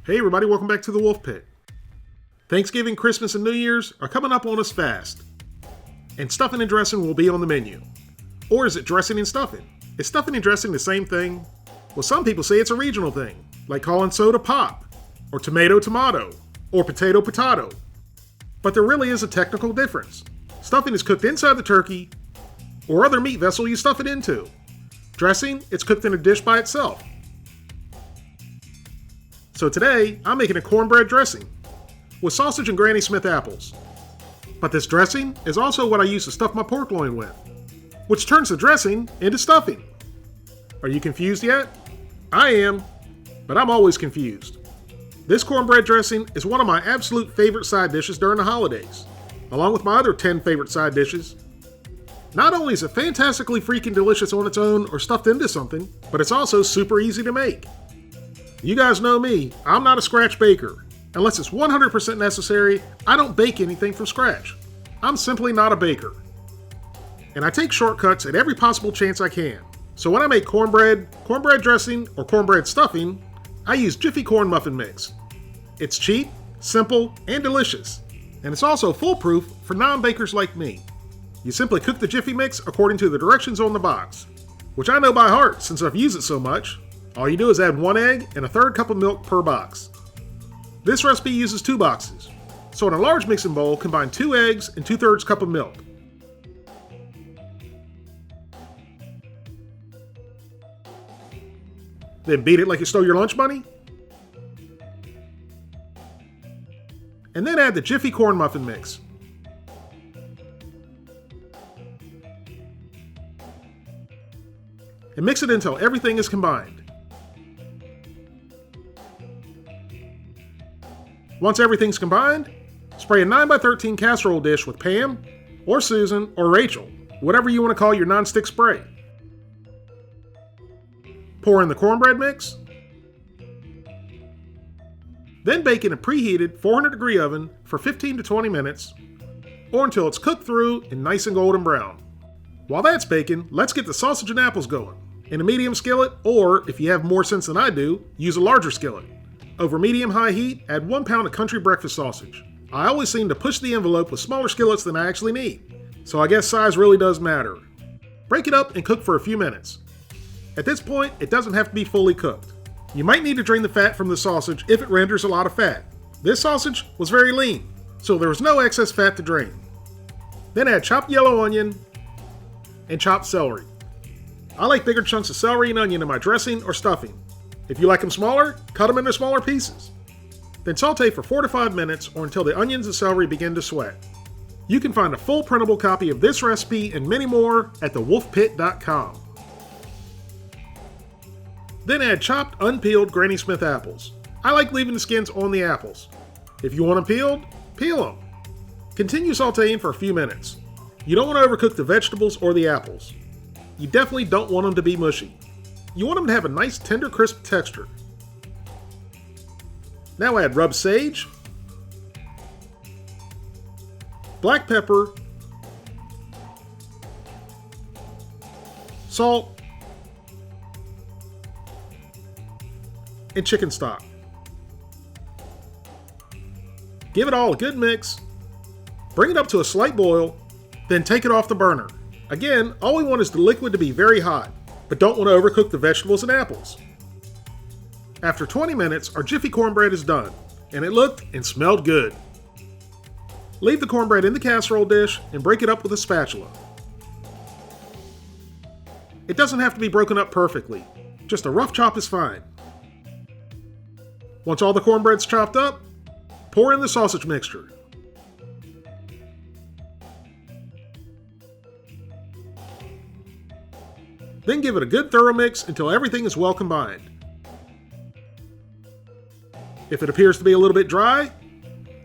Hey everybody, welcome back to the Wolfe Pit. Thanksgiving, Christmas, and New Year's are coming up on us fast. And stuffing and dressing will be on the menu. Or is it dressing and stuffing? Is stuffing and dressing the same thing? Well, some people say it's a regional thing, like calling soda pop, or tomato tomato, or potato potato. But there really is a technical difference. Stuffing is cooked inside the turkey, or other meat vessel you stuff it into. Dressing, it's cooked in a dish by itself. So today, I'm making a cornbread dressing with sausage and Granny Smith apples. But this dressing is also what I use to stuff my pork loin with, which turns the dressing into stuffing. Are you confused yet? I am, but I'm always confused. This cornbread dressing is one of my absolute favorite side dishes during the holidays, along with my other 10 favorite side dishes. Not only is it fantastically freaking delicious on its own or stuffed into something, but it's also super easy to make. You guys know me, I'm not a scratch baker. Unless it's 100% necessary, I don't bake anything from scratch. I'm simply not a baker. And I take shortcuts at every possible chance I can. So when I make cornbread dressing, or cornbread stuffing, I use Jiffy Corn Muffin Mix. It's cheap, simple, and delicious. And it's also foolproof for non-bakers like me. You simply cook the Jiffy Mix according to the directions on the box, which I know by heart since I've used it so much. All you do is add 1 egg and a 1/3 cup of milk per box. This recipe uses 2 boxes, so in a large mixing bowl, combine 2 eggs and 2/3 cup of milk. Then beat it like you stole your lunch money. And then add the Jiffy Corn Muffin Mix. And mix it until everything is combined. Once everything's combined, spray a 9x13 casserole dish with Pam, or Susan, or Rachel, whatever you want to call your nonstick spray. Pour in the cornbread mix. Then bake in a preheated 400-degree oven for 15 to 20 minutes, or until it's cooked through and nice and golden brown. While that's baking, let's get the sausage and apples going. In a medium skillet, or if you have more sense than I do, use a larger skillet. Over medium-high heat, add 1 pound of country breakfast sausage. I always seem to push the envelope with smaller skillets than I actually need, so I guess size really does matter. Break it up and cook for a few minutes. At this point, it doesn't have to be fully cooked. You might need to drain the fat from the sausage if it renders a lot of fat. This sausage was very lean, so there was no excess fat to drain. Then add chopped yellow onion and chopped celery. I like bigger chunks of celery and onion in my dressing or stuffing. If you like them smaller, cut them into smaller pieces. Then saute for 4 to 5 minutes or until the onions and celery begin to sweat. You can find a full printable copy of this recipe and many more at thewolfepit.com. Then add chopped, unpeeled Granny Smith apples. I like leaving the skins on the apples. If you want them peeled, peel them. Continue sauteing for a few minutes. You don't want to overcook the vegetables or the apples. You definitely don't want them to be mushy. You want them to have a nice tender crisp texture. Now add rubbed sage, black pepper, salt, and chicken stock. Give it all a good mix, bring it up to a slight boil, then take it off the burner. Again, all we want is the liquid to be very hot, but don't want to overcook the vegetables and apples. After 20 minutes, our Jiffy cornbread is done, and it looked and smelled good. Leave the cornbread in the casserole dish and break it up with a spatula. It doesn't have to be broken up perfectly, just a rough chop is fine. Once all the cornbread's chopped up, pour in the sausage mixture. Then give it a good thorough mix until everything is well combined. If it appears to be a little bit dry,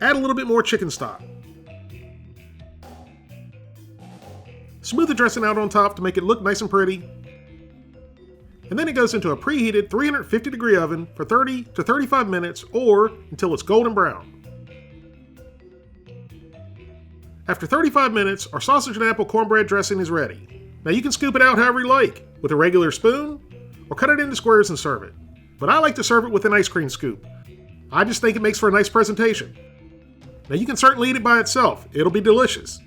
add a little bit more chicken stock. Smooth the dressing out on top to make it look nice and pretty. And then it goes into a preheated 350-degree oven for 30 to 35 minutes or until it's golden brown. After 35 minutes, our sausage and apple cornbread dressing is ready. Now you can scoop it out however you like, with a regular spoon, or cut it into squares and serve it. But I like to serve it with an ice cream scoop. I just think it makes for a nice presentation. Now you can certainly eat it by itself, it'll be delicious.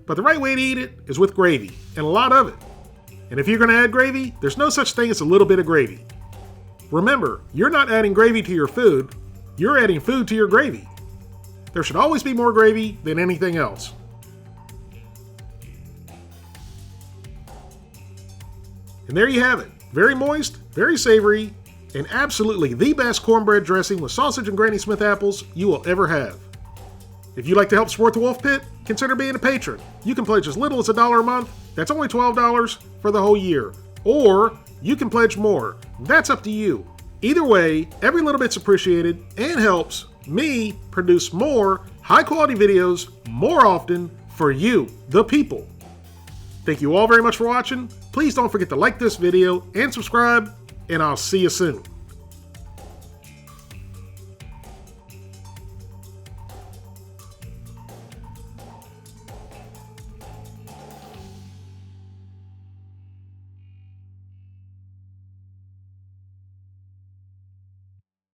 But the right way to eat it is with gravy, and a lot of it. And if you're going to add gravy, there's no such thing as a little bit of gravy. Remember, you're not adding gravy to your food, you're adding food to your gravy. There should always be more gravy than anything else. And there you have it. Very moist, very savory, and absolutely the best cornbread dressing with sausage and Granny Smith apples you will ever have. If you'd like to help support the Wolfe Pit, consider being a patron. You can pledge as little as $1 a month. That's only $12 for the whole year. Or you can pledge more. That's up to you. Either way, every little bit's appreciated and helps me produce more high-quality videos more often for you, the people. Thank you all very much for watching. Please don't forget to like this video and subscribe, and I'll see you soon.